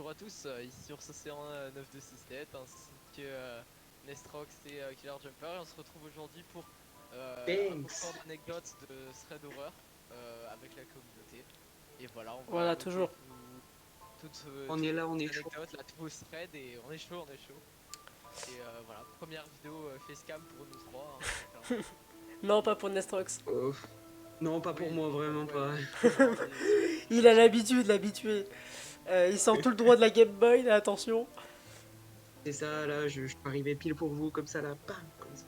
bonjour à tous, ici sur Océan 9267 ainsi que Nestrox et Killer Jumper et on se retrouve aujourd'hui pour autant Thanks. d'anecdotes de thread horreur avec la communauté. Et voilà, on va Voilà, évoquer toujours. On toutes est les là, on est petites chaud. anecdotes, là, tous vos threads et on est chaud, on est chaud. Et voilà, première vidéo facecam pour nous trois, hein, clairement. Non, pas pour Nestrox. Non, pas pour Oui, moi, non, vraiment pas. ouais, clairement, Il a l'habitude, l'habitué. Il sent tout le droit de la Game Boy, là, attention. C'est ça, là, je peux arriver pile pour vous, comme ça, là, bam, comme ça.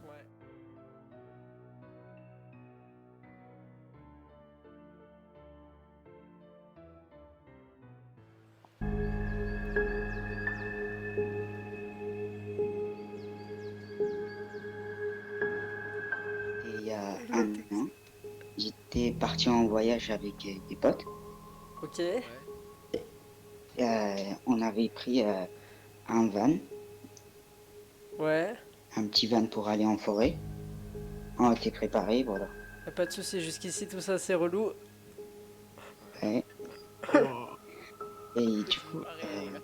ouais. Et il y a un an, j'étais parti en voyage avec des potes. Ok. Ouais. On avait pris un van, Ouais. un petit van pour aller en forêt. On était préparés, voilà. Y'a pas de soucis, jusqu'ici tout ça c'est relou. Ouais. Oh. Et du coup, Pareil, les gars.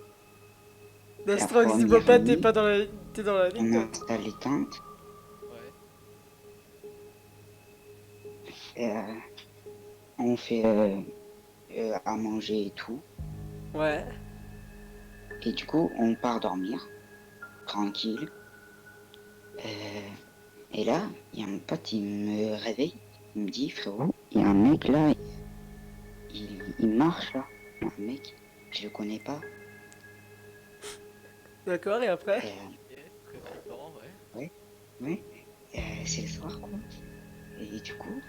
la Nestrox, dis-moi première pas t'es nuit, pas dans la... T'es dans la ligne, on a toi. installé tente, Ouais. on fait à manger et tout. Ouais. Et du coup, on part dormir, tranquille. Et là, il y a mon pote, il me réveille, il me dit, frérot, il y a un mec là, il marche là, un mec, je le connais pas. D'accord, et après? Ok, très flippant, ouais. Ouais, c'est le soir quoi. Et du coup,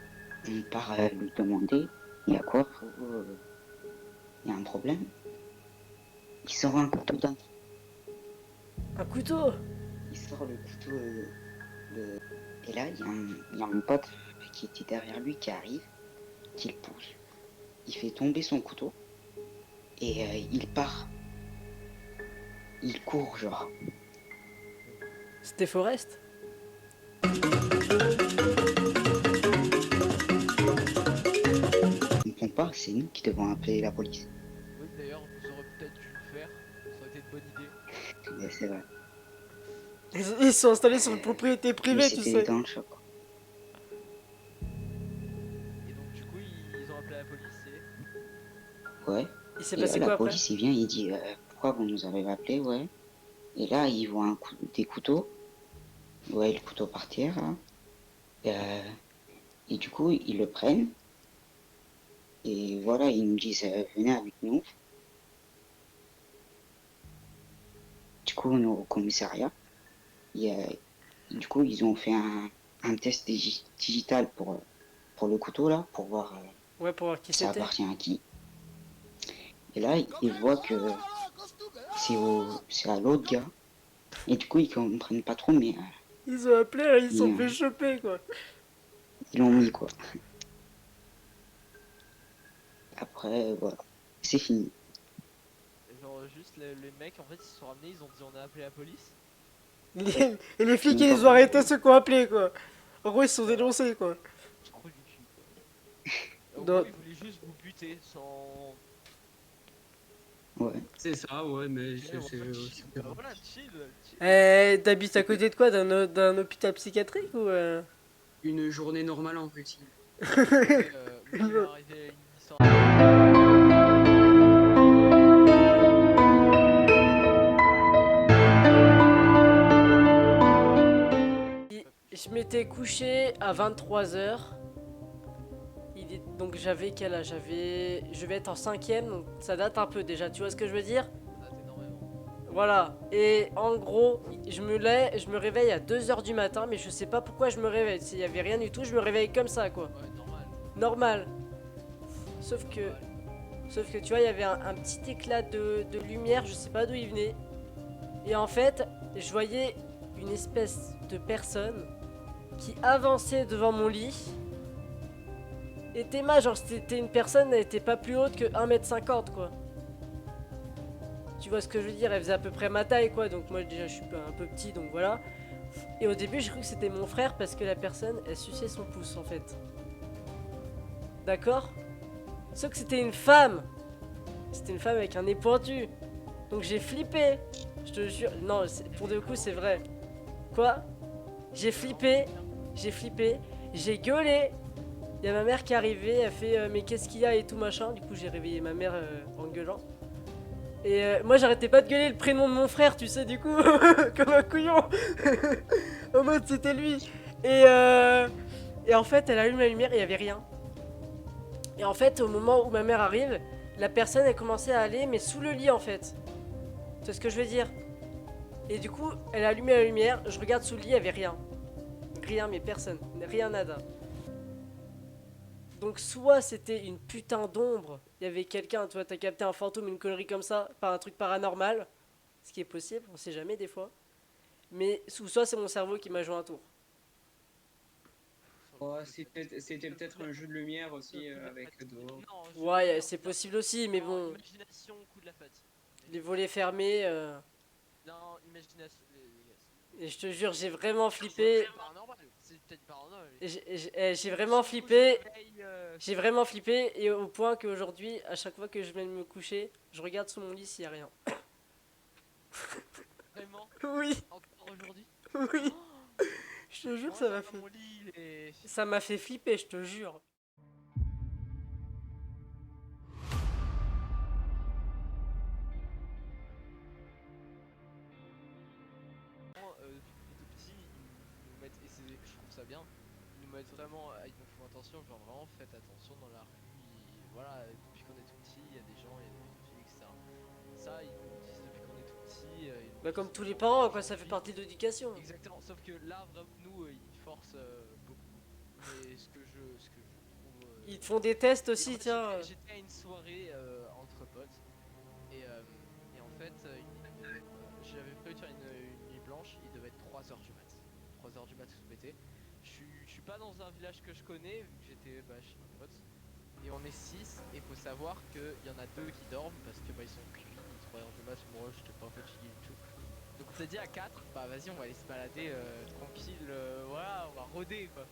on part lui demander, il y a quoi frérot, il y a un problème. Il sort un couteau d'un, Un couteau? il sort le couteau, et là, il y a mon pote qui était derrière lui qui arrive, qui le pousse. Il fait tomber son couteau, et il part. Il court genre. C'était Forest? On comprend pas, c'est nous qui devons appeler la police. Oui, d'ailleurs, vous aurez peut-être dû le faire, ça aurait été une bonne idée. Mais c'est vrai. Ils se sont installés sur une propriété Lui, privée, tu c'était sais. dans le choc. Et donc, du coup, ils ont appelé la police et... Ouais. Il s'est Et passé la quoi après? police, il vient, il dit pourquoi vous nous avez appelé, ouais. Et là, il voit des couteaux. Ouais, le couteau par terre. Hein. Et du coup, ils le prennent. Et voilà, ils nous disent venez avec nous. Du coup, on est au commissariat. Du coup, ils ont fait un test digital pour le couteau là, pour voir Ouais, pour voir qui ça c'était. appartient à qui. Et là, ils voient que c'est à l'autre gars. Et du coup, ils comprennent pas trop, mais Ils ont appelé, là, ils se ils, sont fait choper, quoi. ils l'ont mis quoi. Après, voilà, c'est fini. Genre, juste, les mecs, en fait, ils se sont ramenés, ils ont dit on a appelé la police. Et les flics, Même pas ils ont pour arrêté ceux qui ont appelé, quoi. En gros, ils se sont dénoncés, quoi. Trop du cul, quoi. En Non. gros, ils voulaient juste vous buter sans... Ouais. C'est ça, ouais, mais Ouais, c'est bah voilà, chill, chill. T'habites à côté de quoi? D'un hôpital psychiatrique ou une journée normale en Russie. Après, moi, il m'est arrivé une histoire... Je m'étais couché à 23h. Donc j'avais quel âge? Je vais être en cinquième, donc ça date un peu déjà, tu vois ce que je veux dire? Ça date énormément. Voilà, et en gros, je me réveille à 2h du matin, mais je sais pas pourquoi je me réveille. S'il y avait rien du tout, je me réveille comme ça, quoi. Ouais, normal. Normal. Sauf que, Normal. sauf que tu vois, il y avait un petit éclat de lumière, je sais pas d'où il venait. Et en fait, je voyais une espèce de personne qui avançait devant mon lit. Et Théma, genre c'était une personne, elle était pas plus haute que 1m50 quoi. Tu vois ce que je veux dire, elle faisait à peu près ma taille quoi, donc moi déjà je suis un peu petit donc voilà. Et au début j'ai cru que c'était mon frère parce que la personne elle suçait son pouce en fait. D'accord? Sauf que c'était une femme. C'était une femme avec un nez pointu. Donc j'ai flippé. Je te jure. Non, pour de coup, c'est vrai. Quoi? J'ai flippé. J'ai gueulé. Il y a ma mère qui est arrivée. Elle fait mais qu'est-ce qu'il y a et tout machin. Du coup, j'ai réveillé ma mère en gueulant. Et moi, j'arrêtais pas de gueuler le prénom de mon frère, tu sais, du coup. Comme un couillon. En mode, c'était lui. Et en fait, elle allume la lumière et il y avait rien. Et en fait, au moment où ma mère arrive, la personne elle commençait à aller, mais sous le lit en fait. Tu vois ce que je veux dire? Et du coup, elle a allumé la lumière, je regarde sous le lit, il y avait rien. Rien, mais personne. Rien, nada. Donc, soit c'était une putain d'ombre, il y avait quelqu'un, tu vois, t'as capté un fantôme, une connerie comme ça, par un truc paranormal. Ce qui est possible, on sait jamais des fois. Mais, ou soit c'est mon cerveau qui m'a joué un tour. Oh, c'était peut-être un jeu de lumière aussi avec dehors. Ouais, c'est possible aussi, mais bon. Imagination, coup de la fatigue. Les volets fermés. Non, imagination. Et je te jure, j'ai vraiment flippé. C'est peut-être paranormal. J'ai vraiment flippé. J'ai vraiment flippé. Et au point qu'aujourd'hui, à chaque fois que je viens de me coucher, je regarde sous mon lit s'il y a rien. Vraiment? Oui, Encore aujourd'hui? oui. Je te jure, ça m'a fait. Mon lit, Ça m'a fait flipper, je te jure. Depuis tout petit, ils nous mettent, et je trouve ça bien, ils nous mettent vraiment, ils nous font attention, genre vraiment faites attention dans la rue, voilà, depuis qu'on est tout petit, il y a des gens, il y a des filles, etc. Ça, ils nous le disent depuis qu'on est tout petit. Bah, comme tous les parents, quoi, ça fait partie de l'éducation. Exactement, sauf que là, vraiment, nous, ils forcent beaucoup. Mais ce que je trouve. Ils te font des tests Et en aussi, fait, tiens. J'étais à une soirée entre potes, et en fait, j'avais prévu de faire une nuit blanche, il devait être 3h du mat. 3h du mat tout pété. Je suis pas dans un village que je connais, vu que j'étais chez mon pote. Et on est 6, et faut savoir qu'il y en a 2 qui dorment parce que ils sont cuits, 3h du mat, moi j'étais pas fatigué du tout. Donc on s'est dit à 4, bah vas-y on va aller se balader tranquille, voilà, on va rôder quoi.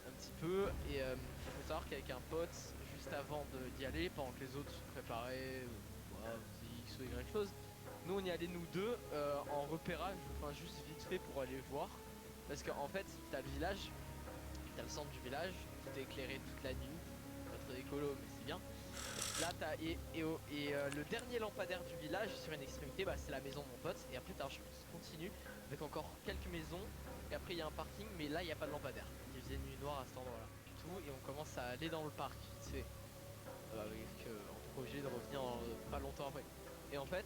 Un petit peu, et faut savoir qu'avec un pote, juste avant d'y aller, pendant que les autres se préparaient, voilà, X ou Y chose, nous on y allait nous deux en repérage, enfin juste vite fait pour aller voir. Parce qu'en fait, t'as le village, t'as le centre du village, tout est éclairé toute la nuit, pas très écolo mais c'est bien. Là t'as le dernier lampadaire du village sur une extrémité, c'est la maison de mon pote, et après t'as un chemin qui continue avec encore quelques maisons, et après il y a un parking, mais là il n'y a pas de lampadaire. Il faisait nuit noire à cet endroit là du tout, et on commence à aller dans le parc vite fait, avec en projet de revenir pas longtemps après. Et en fait,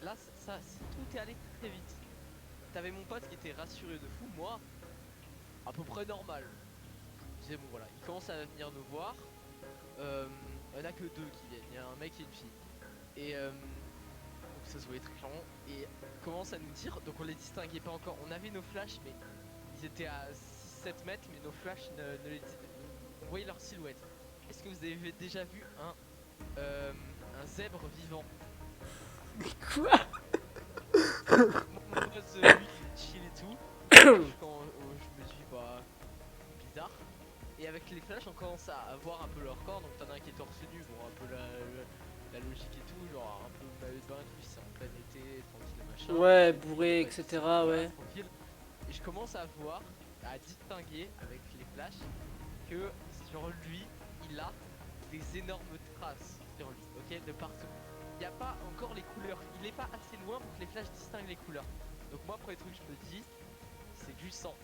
là tout est allé très vite. T'avais mon pote qui était rassuré de fou, moi à peu près normal. Je disais bon voilà, il commence à venir nous voir. Il n'y en a que 2 qui viennent, il y a un mec et une fille. Et donc ça se voyait très clairement. Et il commence à nous dire, donc on les distinguait pas encore. On avait nos flashs, mais ils étaient à 6-7 mètres, mais nos flashs on voyait leur silhouette. Est-ce que vous avez déjà vu un zèbre vivant? Quoi? Mon pote, lui, il chill et tout. Quand je me dis, bizarre. Et avec les flashs, on commence à voir un peu leur corps. Donc t'en as un qui est torse nu, bon, un peu la logique et tout, genre un peu maillot de bain, lui c'est en plein été, tranquille machin. Ouais, bourré, etc. Ouais. Tranquille. Et je commence à voir, à distinguer avec les flashs, que sur lui, il a des énormes traces sur lui, ok, de partout. Il n'y a pas encore les couleurs, il est pas assez loin pour que les flashs distinguent les couleurs. Donc moi, premier truc, je me dis, c'est du sang.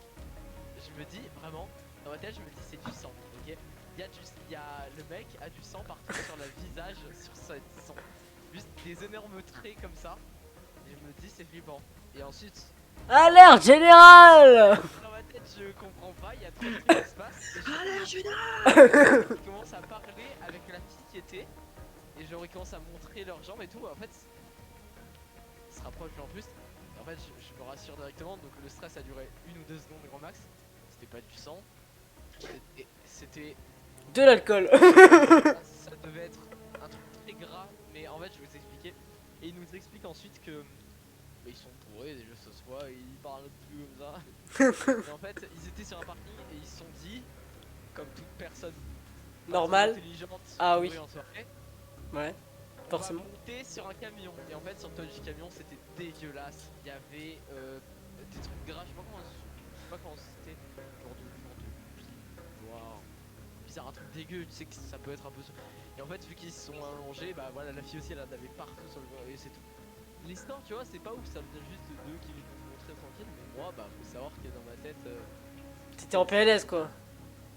Je me dis vraiment, dans ma tête, je me dis c'est du sang, ok. Le mec a du sang partout sur le visage, sur son, juste des énormes traits comme ça. Et je me dis c'est flippant. Et ensuite, Alerte générale! dans ma tête, je comprends pas, il y a trop de trucs qui se passent. Alerte générale! Il commence à parler avec la fille qui était, et genre il commence à montrer leurs jambes et tout. En fait, il se rapproche en plus. Et en fait, je me rassure directement. Donc le stress a duré 1 ou 2 secondes grand max. C'était pas du sang, c'était De l'alcool. ça devait être un truc très gras, mais en fait je vais vous expliquer. Et il nous explique ensuite que ils sont bourrés déjà ce soir, ils parlent plus comme ça. Et en fait ils étaient sur un parking et ils se sont dit, comme toute personne Normal. intelligente Ah oui. en soirée, Ouais. Forcément. On va monter sur un camion. Et en fait, sur le toit du camion, c'était dégueulasse. Il y avait des trucs gras. Je sais pas comment c'était. Genre de pile noir. Bizarre, un truc dégueu. Tu sais que ça peut être un peu. Et en fait, vu qu'ils se sont allongés, bah voilà, la fille aussi, elle en avait partout sur le. Et c'est tout. L'histoire, tu vois, c'est pas ouf. Ça vient juste de deux qui vivent très tranquille. Mais moi, bah, faut savoir que dans ma tête. T'étais en PLS quoi.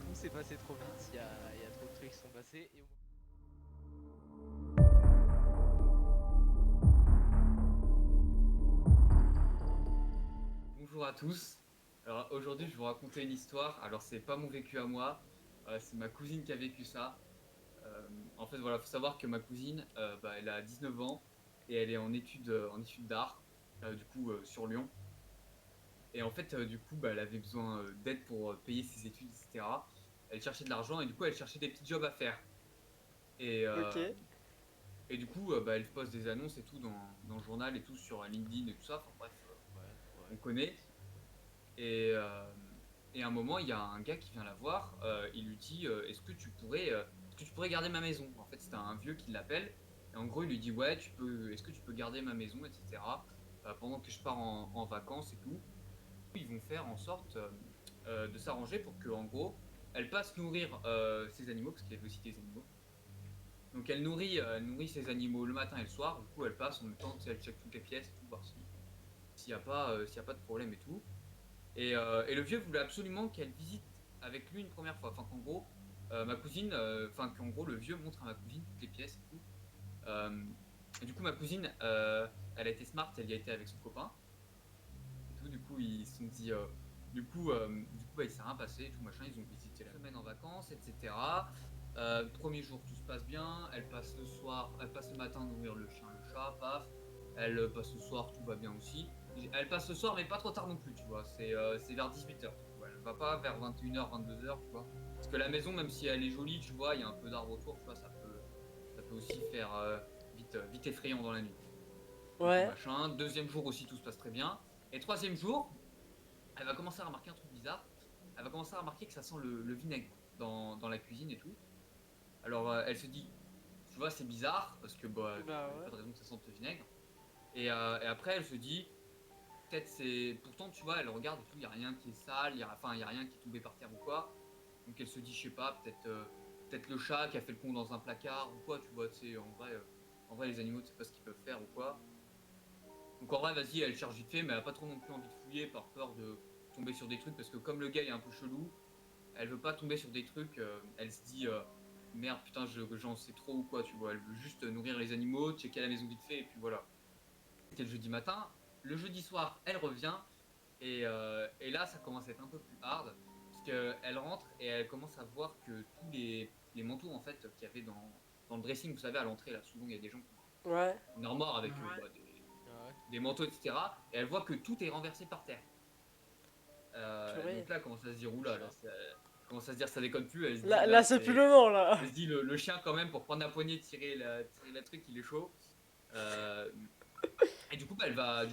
Tout s'est passé trop vite, il y a trop de trucs qui sont passés. Et Bonjour à tous. Alors aujourd'hui, je vais vous raconter une histoire. Alors c'est pas mon vécu à moi, c'est ma cousine qui a vécu ça. En fait, voilà, faut savoir que ma cousine, elle a 19 ans et elle est en études d'art, sur Lyon. Et en fait, elle avait besoin d'aide pour payer ses études, etc. Elle cherchait de l'argent et du coup, elle cherchait des petits jobs à faire. Et, Ok. et du coup, elle poste des annonces et tout dans le journal et tout sur LinkedIn et tout ça. Enfin bref, on connaît. Et, et à un moment, il y a un gars qui vient la voir. Il lui dit est-ce que tu pourrais garder ma maison? En fait, c'était un vieux qui l'appelle. Et en gros, il lui dit ouais, est-ce que tu peux garder ma maison, etc. Pendant que je pars en vacances et tout. Ils vont faire en sorte de s'arranger pour que, en gros, elle passe nourrir ses animaux, parce qu'il y avait aussi des animaux. Donc elle nourrit ses animaux le matin et le soir. Du coup, elle passe en même temps, elle check toutes les pièces et tout, voir s'il n'y a pas de problème et tout. Et le vieux voulait absolument qu'elle visite avec lui une première fois. Enfin, qu'en gros, ma cousine, qu'en gros, le vieux montre à ma cousine toutes les pièces et tout. Et du coup, ma cousine, elle a été smart, elle y a été avec son copain. Et tout, du coup, ils se sont dit. Il s'est rien passé et tout machin. Ils ont visité la semaine en vacances, etc. Premier jour, tout se passe bien. Elle passe le matin nourrir le chien, le chat, paf. Elle passe le soir, tout va bien aussi. Elle passe le soir, mais pas trop tard non plus, tu vois. C'est vers 18h. Elle va pas vers 21h, 22h, tu vois. Parce que la maison, même si elle est jolie, tu vois, il y a un peu d'arbres autour, tu vois, ça peut aussi faire vite effrayant dans la nuit. Ouais. Machin. Deuxième jour aussi, tout se passe très bien. Et troisième jour, elle va commencer à remarquer un truc bizarre. Elle va commencer à remarquer que ça sent le vinaigre dans la cuisine et tout. Alors elle se dit, tu vois, c'est bizarre parce que il n'y a pas de raison que ça sente le vinaigre. Et après, elle se dit, peut-être c'est. Pourtant, tu vois, elle regarde et tout, il n'y a rien qui est sale, il y a rien qui est tombé par terre ou quoi. Donc elle se dit, je sais pas, peut-être le chat qui a fait le con dans un placard ou quoi, tu vois, tu sais, en vrai, les animaux, tu sais pas ce qu'ils peuvent faire ou quoi. Donc en vrai, vas-y, elle cherche vite fait, mais elle a pas trop non plus envie de fouiller par peur de tomber sur des trucs, parce que comme le gars est un peu chelou, elle veut pas tomber sur des trucs, elle se dit merde, putain, j'en sais trop ou quoi, tu vois, elle veut juste nourrir les animaux, checker la maison vite fait, et puis voilà. C'était le jeudi matin, le jeudi soir, elle revient, et là, ça commence à être un peu plus hard, parce qu'elle rentre et elle commence à voir que tous les manteaux, en fait, qu'il y avait dans le dressing, vous savez, à l'entrée, là, souvent, il y a des gens qui ont une armoire avec des manteaux, etc. Et elle voit que tout est renversé par terre. Donc là, elle commence à se dire, oula, là, commence à se dire, ça déconne plus. Elle se dit, Là c'est plus le moment là. Elle se dit, le chien, quand même, pour prendre la poignée, tirer la truc, il est chaud. Et du coup, elle va.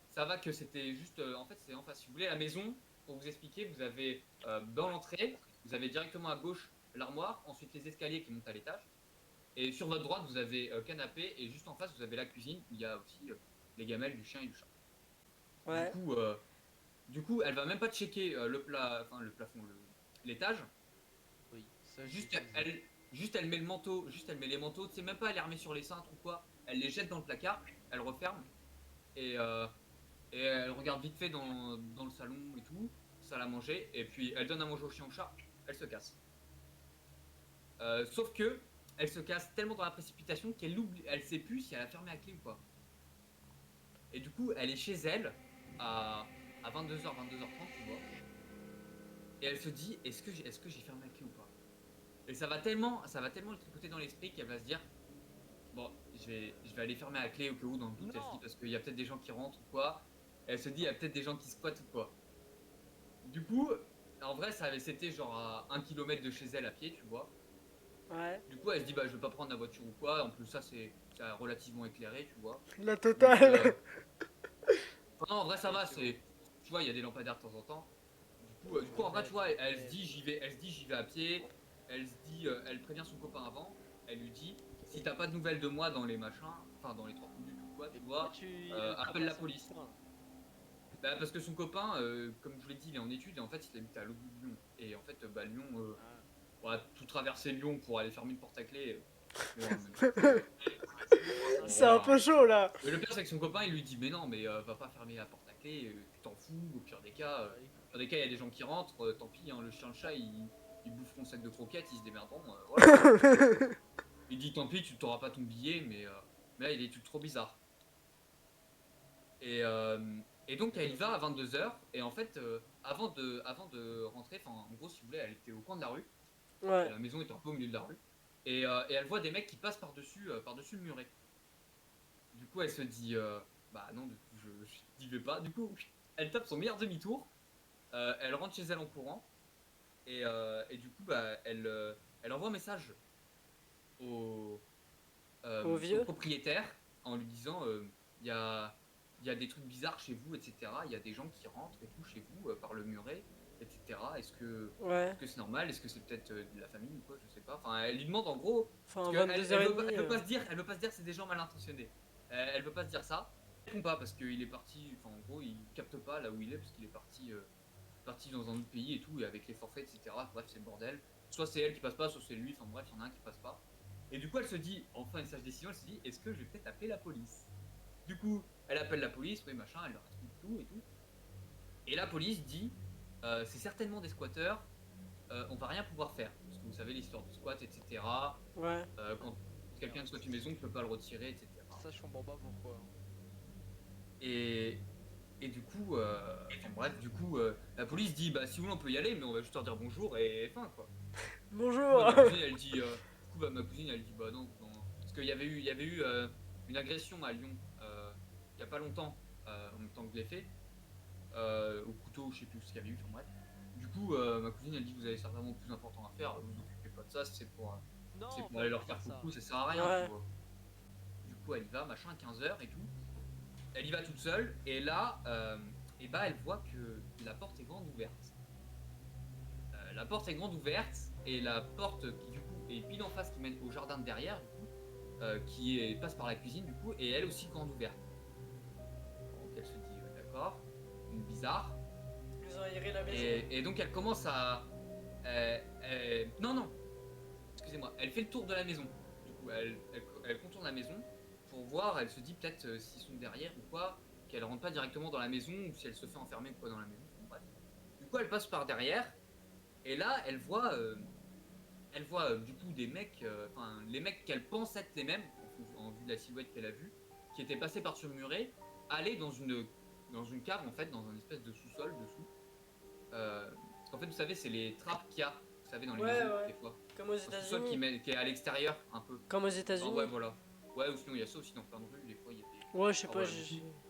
Ça va que c'était juste. En fait, c'est en face. Si vous voulez, la maison, pour vous expliquer, vous avez dans l'entrée, vous avez directement à gauche l'armoire, ensuite les escaliers qui montent à l'étage. Et sur votre droite, vous avez canapé, et juste en face, vous avez la cuisine où il y a aussi les gamelles du chien et du chat. Ouais. Du coup, elle va même pas checker le plafond, l'étage. oui, ça, Juste elle met le manteau, elle met les manteaux, tu sais même pas elle les remet sur les cintres ou quoi. Elle les jette dans le placard, elle referme et elle regarde vite fait dans le salon et tout, salle à manger, et puis elle donne à manger au chien au chat, elle se casse. Sauf que elle se casse tellement dans la précipitation elle sait plus si elle a fermé la clé ou pas. Et du coup, elle est chez elle à 22h, 22h30, tu vois. Et elle se dit, est-ce que j'ai fermé la clé ou pas? Et ça va tellement le tricoter dans l'esprit qu'elle va se dire, bon, je vais aller fermer la clé au cas où, dans le doute. Elle se dit, parce qu'il y a peut-être des gens qui rentrent ou quoi. Et elle se dit, il y a peut-être des gens qui squattent ou quoi. Du coup, en vrai, c'était genre à 1 km de chez elle à pied, tu vois. Ouais. Du coup, elle se dit, bah, je vais pas prendre la voiture ou quoi. En plus, ça, c'est relativement éclairé, tu vois. La totale. Non, en vrai, ça va. Tu vois, il y a des lampadaires de temps en temps. Du coup, en vrai, tu vois, elle se dit, j'y vais à pied. Elle se dit, elle prévient son copain avant. Elle lui dit, si t'as pas de nouvelles de moi dans les machins, enfin dans les 30 minutes ou quoi, tu vois, tu appelle la police. Bah, parce que son copain, comme je vous l'ai dit, il est en études et en fait il habite à l'autre bout de Lyon. Et en fait, bah, Lyon, on va tout traverser Lyon pour aller fermer une porte à clé. Bon, C'est un peu chaud là. mais le pire, c'est que son copain il lui dit: mais non, mais va pas fermer la porte à clé, tu t'en fous. Au pire des cas, il y a des gens qui rentrent, tant pis, hein, le chien, le chat, ils boufferont 7 de croquettes, ils se démerderont. Voilà. Il dit: tant pis, tu t'auras pas ton billet, mais là il est trop bizarre. Et donc elle y va à 22h, et en fait, avant de rentrer, enfin en gros, si vous voulez, elle était au coin de la rue, Ouais. la maison était un peu au milieu de la rue, et elle voit des mecs qui passent par-dessus le muret. Du coup, elle se dit: bah non, du coup, je n'y vais pas. Du coup, elle tape son meilleur demi-tour, elle rentre chez elle en courant, et du coup, bah, elle envoie un message au, Au vieux propriétaire en lui disant: il y a des trucs bizarres chez vous, etc. Il y a des gens qui rentrent et tout chez vous par le muret, etc. Est-ce que c'est normal? Est-ce que c'est peut-être de la famille ou quoi? Je sais pas. Enfin, elle lui demande en gros. Enfin, Parce que 22h30. elle veut pas se dire, que c'est des gens mal intentionnés. Elle veut pas se dire ça. Elle répond pas parce qu'il est parti. Enfin, en gros, il capte pas là où il est parce qu'il est parti dans un autre pays et tout, et avec les forfaits, etc. Bref, c'est le bordel. Soit c'est elle qui passe pas, soit c'est lui. Enfin bref, il y en a un qui passe pas. Et du coup, elle se dit, enfin une sage décision, elle se dit: est-ce que je vais peut-être appeler la police? Du coup, elle appelle la police, oui, machin, elle leur explique tout et tout. Et la police dit: c'est certainement des squatteurs, on va rien pouvoir faire. Parce que vous savez l'histoire du squat, etc. Ouais. Quand quelqu'un squatte une maison, tu peux pas le retirer, etc. Ça, je comprends pas pourquoi. Et du coup, enfin bref, du coup, la police dit: bah si vous voulez, on peut y aller, mais on va juste leur dire bonjour et fin quoi. Bonjour. Ma cousine, elle dit, ma cousine, elle dit: bah non, non. Parce qu'il y avait eu une agression à Lyon il y a pas longtemps, en même temps que les faits, au couteau, je sais plus ce qu'il y avait eu, enfin bref. Du coup, ma cousine, elle dit: vous avez certainement plus important à faire, vous occupez pas de ça, c'est pour aller leur faire coucou, ça sert à rien, Ouais. tu vois. Du coup, elle y va, machin, 15h et tout. Elle y va toute seule, et là, et bah, elle voit que la porte est grande ouverte. La porte est grande ouverte, et la porte qui du coup est pile en face, qui mène au jardin de derrière, du coup, passe par la cuisine, du coup, et elle aussi grande ouverte. Donc elle se dit: d'accord, bizarre. Ils ont aéré la maison. Et donc elle commence à... non, excusez-moi, elle fait le tour de la maison. Du coup, elle contourne la maison pour voir, elle se dit peut-être s'ils sont derrière ou quoi, qu'elle rentre pas directement dans la maison, ou si elle se fait enfermer ou quoi dans la maison. Bon, bref. Du coup, elle passe par derrière, et là, elle voit du coup des mecs, enfin les mecs qu'elle pense être les mêmes, en vue de la silhouette qu'elle a vue, qui étaient passés par-dessus le muret, aller dans une cave, en fait, dans un espèce de sous-sol dessous. Parce qu'en fait, vous savez, c'est les trappes qu'il y a, vous savez, dans les maisons, des fois. Comme aux Un sous-sol États-Unis. qui est à l'extérieur, un peu. Comme aux États-Unis. Ouais, voilà. Ouais, ou sinon, il y a ça aussi dans plein de rues, des fois, il y a des... Ouais, je sais pas. ouais,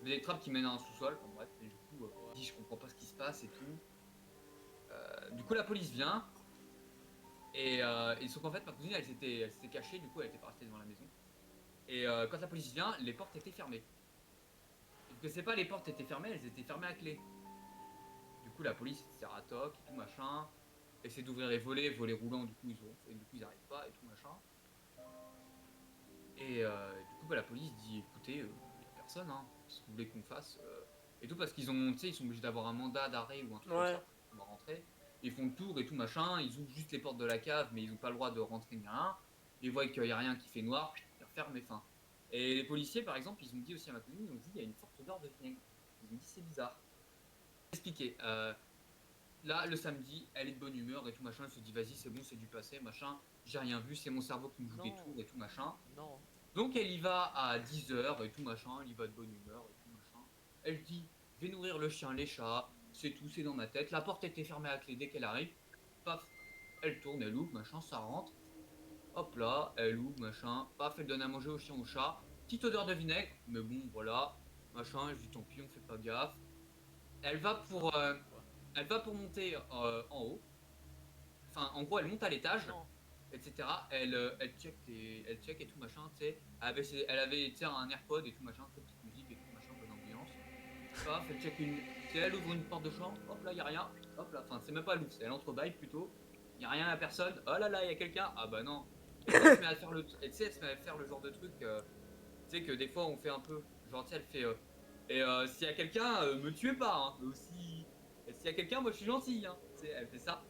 des trappes qui mènent à un sous-sol, enfin, bref, et du coup, dit: je comprends pas ce qui se passe et tout. Du coup, la police vient, et sauf qu'en fait, ma cousine, elle s'était cachée, du coup, elle était pas restée devant la maison. Et quand la police vient, les portes étaient fermées. Sauf que c'est pas les portes étaient fermées, elles étaient fermées à clé. Du coup, la police se sert à toc et tout machin, essaie d'ouvrir les volets roulant, du coup, ils arrivent pas et tout machin. Et du coup, bah, la police dit: écoutez, il y a personne, hein, qu'est-ce que vous voulez qu'on fasse et tout, parce qu'ils ont, tu sais, ils sont obligés d'avoir un mandat d'arrêt ou un truc comme ça pour pouvoir rentrer. Ils font le tour et tout machin, ils ouvrent juste les portes de la cave, mais ils ont pas le droit de rentrer ni rien. Ils voient qu'il y a rien qui fait noir, ils referment, mais fin. Et les policiers, par exemple, ils ont dit aussi à ma cousine, ils ont dit: il y a une forte odeur de vinaigre. Ils ont dit: c'est bizarre. Expliquer. Là, le samedi, elle est de bonne humeur et tout machin, elle se dit: vas-y, c'est bon, c'est du passé, machin, j'ai rien vu, c'est mon cerveau qui me joue des tours et tout machin. Non. Donc elle y va à 10h et tout machin, elle y va de bonne humeur et tout machin. Elle dit: je vais nourrir le chien, les chats, c'est tout, c'est dans ma tête. La porte était fermée à clé dès qu'elle arrive. Paf, elle tourne, elle ouvre, machin, ça rentre. Hop là, elle ouvre, machin, paf, elle donne à manger au chien, au chat. Petite odeur de vinaigre, mais bon, voilà, machin, je dis: tant pis, on fait pas gaffe. Elle va pour monter en haut. Enfin, en gros, elle monte à l'étage, etc. Elle check et tout machin, tu sais. Elle avait tu sais, un AirPod et tout machin, tu sais, petite musique et tout machin, bonne ambiance. Paf, elle check elle ouvre une porte de chambre, hop là, y a rien. Hop là, enfin, c'est même pas l'ouvre, elle entre bail plutôt. Y a rien, à personne. Oh là là, y a quelqu'un. Ah bah non. Et tu sais, elle se met à faire le, et tu sais, elle se met à faire le genre de truc, tu sais que des fois on fait un peu, genre tu sais, elle fait, s'il y a quelqu'un, me tuez pas, hein, mais aussi, et s'il y a quelqu'un, moi je suis gentil, hein, tu sais, elle fait ça.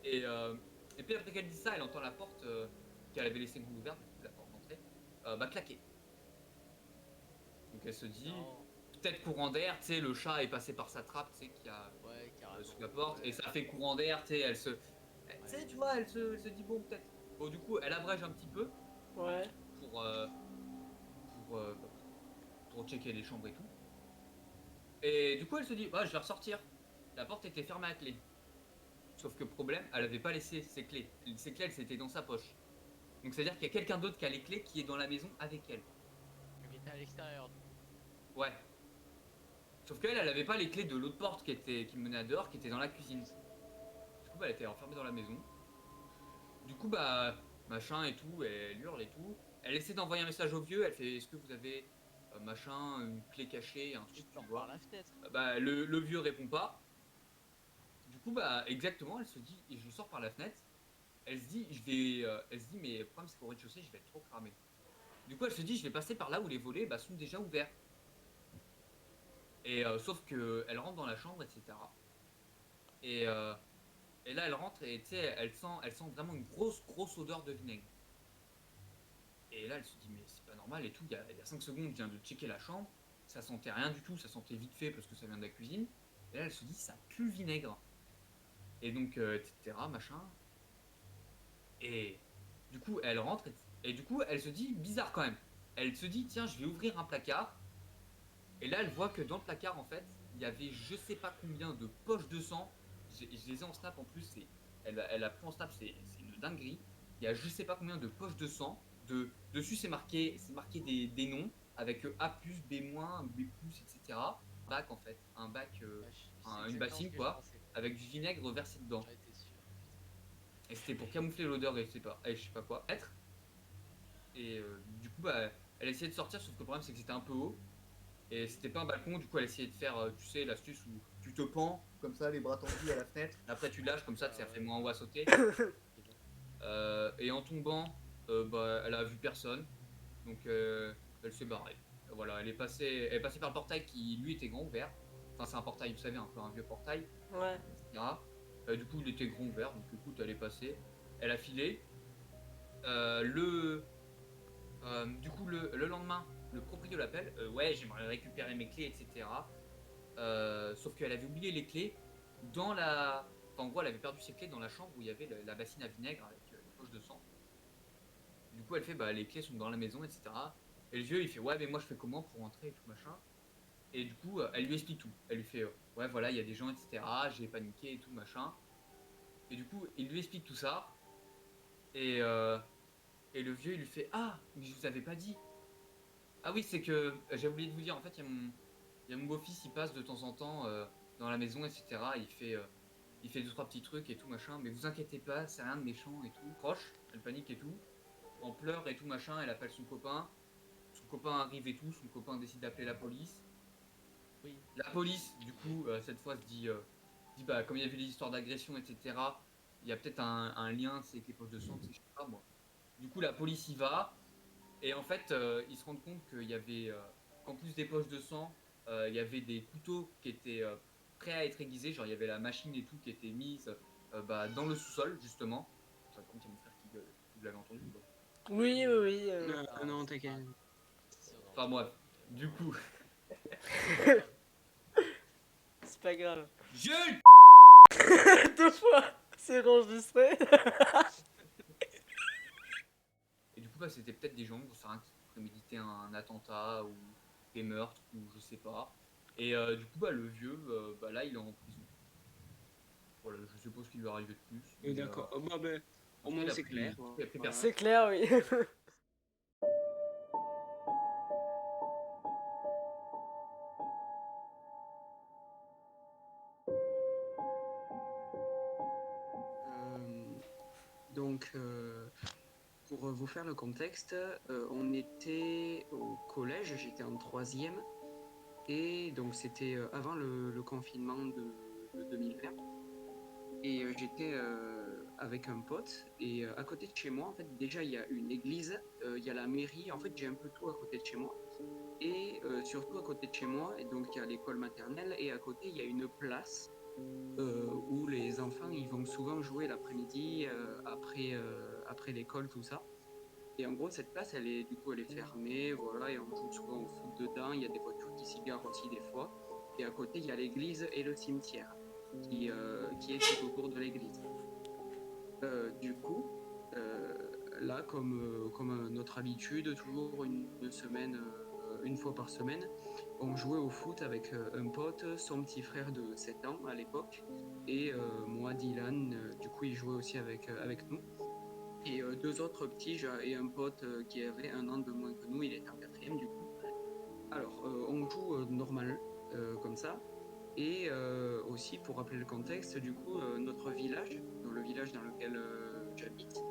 Et, euh, et puis après qu'elle dit ça, elle entend la porte qu'elle avait laissée grande ouverte, du coup la porte d'entrée, claquer. Donc elle se dit, Non. peut-être courant d'air, tu sais, le chat est passé par sa trappe, tu sais, qui a Ouais, carrément. sous la porte, Ouais. et ça fait courant d'air, tu sais, elle se, tu sais, tu vois, elle se dit bon peut-être. Bon du coup, elle abrège un petit peu Ouais. pour, pour, euh, pour checker les chambres et tout. Et du coup, elle se dit, bah, je vais ressortir. La porte était fermée à clé. Sauf que problème, elle avait pas laissé ses clés. Ses clés, elles étaient dans sa poche. Donc c'est à dire qu'il y a quelqu'un d'autre qui a les clés qui est dans la maison avec elle. Mais t'es à l'extérieur. Ouais. Sauf qu'elle, elle avait pas les clés de l'autre porte qui menait à dehors, qui était dans la cuisine. Du coup, bah, elle était enfermée dans la maison. Du coup, bah, machin et tout, elle hurle et tout. Elle essaie d'envoyer un message au vieux, elle fait, est-ce que vous avez machin, une clé cachée, un Je truc, tu sors vois. par la fenêtre. Bah, le vieux répond pas. Du coup, bah, exactement, elle se dit, et je sors par la fenêtre. Elle se dit, elle se dit, mais le problème, c'est qu'au rez-de-chaussée, je vais être trop cramé. Du coup, elle se dit, je vais passer par là où les volets bah, sont déjà ouverts. Et sauf que elle rentre dans la chambre, etc. Et, euh, et là, elle rentre et tu sais, elle sent vraiment une grosse odeur de vinaigre. Et là, elle se dit, mais c'est pas normal et tout. Il y a 5 secondes, je viens de checker la chambre. Ça sentait rien du tout, ça sentait vite fait parce que ça vient de la cuisine. Et là, elle se dit, ça pue le vinaigre. Et donc, etc., machin. Et du coup, elle rentre et du coup, elle se dit bizarre quand même. Elle se dit tiens, je vais ouvrir un placard. Et là, elle voit que dans le placard, en fait, il y avait je sais pas combien de poches de sang. Je les ai en snap en plus. Elle a pris en snap, c'est une dinguerie. Il y a je sais pas combien de poches de sang. Dessus, c'est marqué des noms avec A+, B-, B+, etc. Bac en fait, un bac, Ouais, c'est une exactement ce bassine que je quoi, pensais. avec du vinaigre versé dedans. J'en étais sûr, putain. Et c'était pour camoufler l'odeur et je sais pas quoi être. Et du coup, bah, elle essayait de sortir, sauf que le problème c'est que c'était un peu haut. Et c'était pas un balcon, du coup elle essayait de faire, tu sais, l'astuce où tu te pends comme ça, les bras tendus à la fenêtre. Après tu lâches comme ça, ça fait moins haut à sauter. Et en tombant, bah, elle a vu personne. Donc elle s'est barrée. Voilà, elle est passée par le portail qui lui était grand ouvert. Enfin, c'est un portail, vous savez, un peu un vieux portail, Ouais. etc. Du coup, il était grand ouvert, donc écoute, elle est passée. Elle a filé. Du coup, le lendemain, le proprio l'appelle. Ouais, j'aimerais récupérer mes clés, etc. Sauf qu'elle avait oublié les clés dans la. Enfin, en gros, elle avait perdu ses clés dans la chambre où il y avait la bassine à vinaigre avec les poches de sang. Du coup, elle fait bah, les clés sont dans la maison, etc. Et le vieux, il fait ouais, mais moi je fais comment pour rentrer et tout machin. Et du coup, elle lui explique tout. Elle lui fait ouais, voilà, il y a des gens, etc. J'ai paniqué et tout machin. Et du coup, il lui explique tout ça. Et, euh, et le vieux, il lui fait ah, mais je vous avais pas dit. Ah oui, c'est que j'ai oublié de vous dire, en fait, il y a mon beau-fils, il passe de temps en temps dans la maison, etc. Il fait deux, trois petits trucs et tout, machin. Mais vous inquiétez pas, c'est rien de méchant et tout. Proche, elle panique et tout. En pleurs et tout, machin, elle appelle son copain. Son copain arrive et tout, son copain décide d'appeler la police. Oui. La police, du coup, cette fois, se dit bah, comme il y avait les histoires d'agression, etc., il y a peut-être un lien, c'est avec les poches de sang, je sais pas moi. Du coup, la police y va. Et en fait, ils se rendent compte qu'il y avait, qu'en plus des poches de sang, il y avait des couteaux qui étaient prêts à être aiguisés. Genre, il y avait la machine et tout qui était mise bah, dans le sous-sol, justement. Ça compte, il y a mon frère qui gueule. Vous l'avez entendu ou pas? Oui, oui, oui. Non, c'est t'inquiète. pas- si on Enfin, entend. bref. Du coup, C'est pas grave. Jules! 2 fois. C'est enregistré. Et du coup, bah, c'était peut-être des gens, je sais rien, qui préméditaient un attentat ou des meurtres ou je sais pas. Et du coup, bah, le vieux, bah, là, il est en prison. Voilà, je sais pas ce qui lui est arrivé de plus. mais, D'accord. Oh, bah, ben, au il moins a c'est pris- clair. il a pris Voilà. C'est clair, oui. Donc, pour vous faire le contexte, on était au collège, j'étais en troisième, et donc c'était avant le confinement de 2020. et j'étais avec un pote et à côté de chez moi, en fait, déjà il y a une église, il y a la mairie, en fait j'ai un peu tout à côté de chez moi. Et surtout à côté de chez moi, et donc il y a l'école maternelle et à côté il y a une place où les enfants ils vont souvent jouer l'après-midi après l'école tout ça. Et en gros cette place elle est fermée, voilà, et on joue souvent au foot dedans. Il y a des voitures qui s'y garent aussi des fois. Et à côté il y a l'église et le cimetière qui est tout autour de l'église. Du coup, euh, là, comme à notre habitude, toujours une semaine, une fois par semaine, on jouait au foot avec un pote, son petit frère de 7 ans à l'époque, et moi, Dylan, du coup, il jouait aussi avec nous. Et deux autres petits, et un pote qui avait un an de moins que nous, il était en quatrième du coup. Alors, on joue normal, comme ça. Et aussi, pour rappeler le contexte, du coup, notre village, dans le village dans lequel j'habite,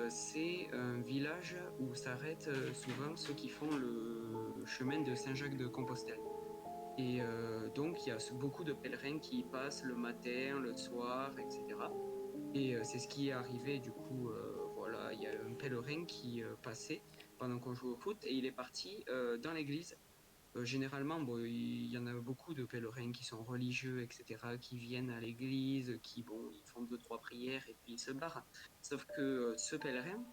c'est un village où s'arrêtent souvent ceux qui font le chemin de Saint-Jacques-de-Compostelle. Et donc, il y a beaucoup de pèlerins qui y passent le matin, le soir, etc. Et c'est ce qui est arrivé, du coup, voilà, il y a un pèlerin qui passait pendant qu'on jouait au foot et il est parti dans l'église. Généralement, bon, il y en a beaucoup de pèlerins qui sont religieux, etc., qui viennent à l'église, qui bon, ils font deux, trois prières et puis ils se barrent. Sauf que ce pèlerin,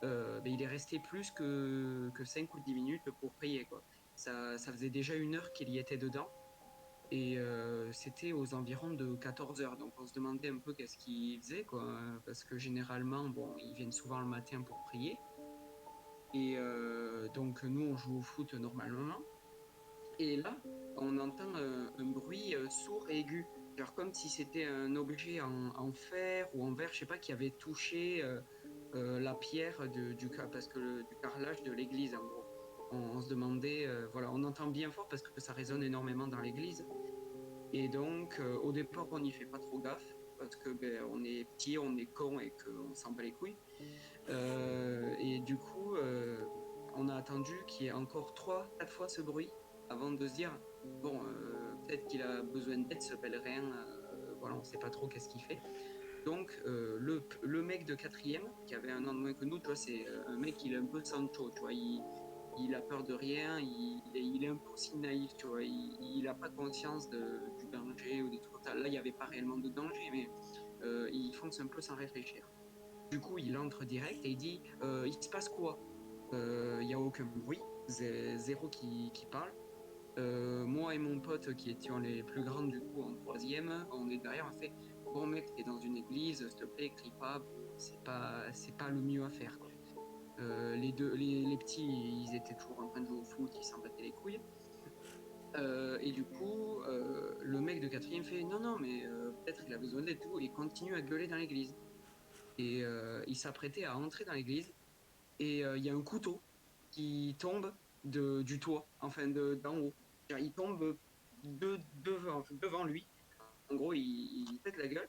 ben, il est resté plus que 5 ou 10 minutes pour prier, quoi. Ça faisait déjà 1 heure qu'il y était dedans. Et c'était aux environs de 14 heures. Donc on se demandait un peu qu'est-ce qu'il faisait, quoi. Parce que généralement, bon, ils viennent souvent le matin pour prier. Et donc nous, on joue au foot normalement. Et là, on entend un bruit sourd et aigu, genre comme si c'était un objet en fer ou en verre, je sais pas, qui avait touché la pierre parce que du carrelage de l'église, en gros. On se demandait, voilà, on entend bien fort parce que ça résonne énormément dans l'église. Et donc, au départ, on n'y fait pas trop gaffe parce que ben, on est petit, on est con et qu'on s'en bat les couilles. Et du coup, on a attendu qu'il y ait encore 3, 4 fois ce bruit avant de se dire, bon, peut-être qu'il a besoin d'aide, ce pèlerin, voilà, on sait pas trop qu'est-ce qu'il fait. Donc, le mec de quatrième, qui avait un an de moins que nous, tu vois, c'est un mec, il est un peu Sancho, tu vois, il a peur de rien, il est un peu aussi naïf, tu vois, il a pas conscience du danger ou des trucs comme ça. Là, il n'y avait pas réellement de danger, mais il fonce un peu sans réfléchir. Du coup, il entre direct et il dit il se passe quoi? Il n'y a aucun bruit, zéro qui parle. Moi et mon pote qui étions les plus grands du coup en troisième, on est derrière, on fait bon mec, t'es dans une église, s'il te plaît, crie pas, c'est pas le mieux à faire, quoi. Les petits, ils étaient toujours en train de jouer au foot, ils s'en battaient les couilles. Et du coup, le mec de quatrième fait non, non, mais peut-être il a besoin d'aide et tout, et continue à gueuler dans l'église. Et il s'apprêtait à entrer dans l'église et il y a un couteau qui tombe du toit, enfin d'en haut. Genre, il tombe devant lui. En gros, il pète la gueule.